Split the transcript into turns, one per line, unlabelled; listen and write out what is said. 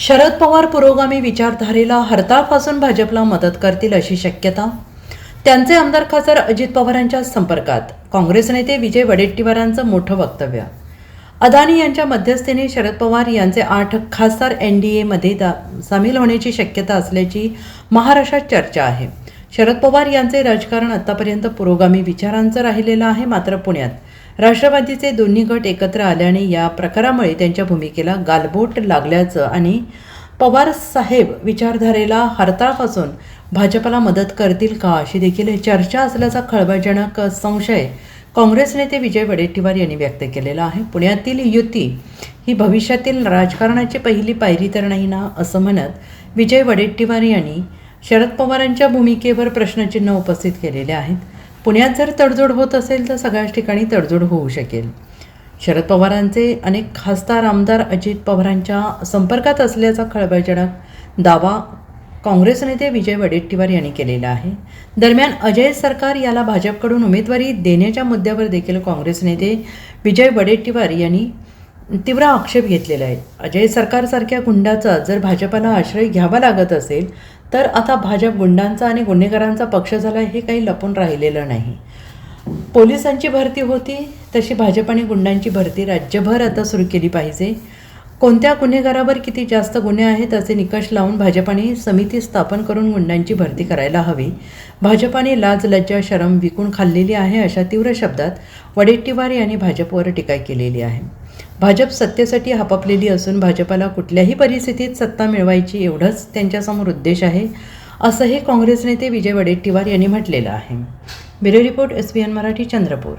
शरद पवार पुरोगामी विचारधारेला हरताळपासून भाजपला मदत करतील अशी शक्यता. त्यांचे आमदार खासदार अजित पवारांच्या संपर्कात. काँग्रेस नेते विजय वडेट्टीवारांचं मोठं वक्तव्य. अदानी यांच्या मध्यस्थीने शरद पवार यांचे 8 खासदार NDAमध्ये सामील होण्याची शक्यता असल्याची महाराष्ट्रात चर्चा आहे. शरद पवार यांचे राजकारण आतापर्यंत पुरोगामी विचारांचं राहिलेलं आहे. मात्र पुण्यात राष्ट्रवादीचे दोन्ही गट एकत्र आल्याने या प्रकारामुळे त्यांच्या भूमिकेला गालबोट लागल्याचं आणि पवार साहेब विचारधारेला हरताळपासून भाजपला मदत करतील का अशी देखील चर्चा असल्याचा खळबळजनक संशय काँग्रेस नेते विजय वडेट्टीवार यांनी व्यक्त केलेला आहे. पुण्यातील युती ही भविष्यातील राजकारणाची पहिली पायरी तर नाही ना, असं म्हणत विजय वडेट्टीवार यांनी शरद पवारांच्या भूमिकेवर प्रश्नचिन्ह उपस्थित केलेले आहेत. पुण्यात जर तडजोड होत असेल तर सगळ्याच ठिकाणी तडजोड होऊ शकेल. शरद पवारांचे अनेक खासदार आमदार अजित पवारांच्या संपर्कात असल्याचा खळबळजनक दावा काँग्रेस नेते विजय वडेट्टीवार यांनी केलेला आहे. दरम्यान अजय सरकार याला भाजपकडून उमेदवारी देण्याच्या मुद्द्यावर देखील काँग्रेस नेते विजय वडेट्टीवार यांनी तीव्र आक्षेप घेतलेला आहे. अजय सरकारसारख्या गुंडाचा जर भाजपला आश्रय घ्यावा लागत असेल तर आता भाजप गुंडांचा आणि गुन्हेगारांचा पक्ष झाला हे काही लपून राहिलेलं नाही. पोलिसांची भरती होती तशी भाजप आणि गुंडांची भरती राज्यभर आता सुरू केली पाहिजे. कोणत्या गुन्हेगारावर किती जास्त गुन्हे आहेत असे निकष लावून भाजपाने समिती स्थापन करून गुंडांची भरती करायला हवी. भाजपाने लाज लज्जा शरम विकून खाल्लेली आहे अशा तीव्र शब्दात वडेट्टीवार यांनी भाजपवर टीका केलेली आहे. भाजप सत्तेसाठी हापापलेली असून भाजपाला कुठल्याही परिस्थितीत सत्ता मिळवायची एवढंच त्यांच्यासमोर उद्देश आहे असंही काँग्रेस नेते विजय वडेट्टीवार यांनी म्हटलेलं आहे. Bureau report SBN Marathi, Chandrapur.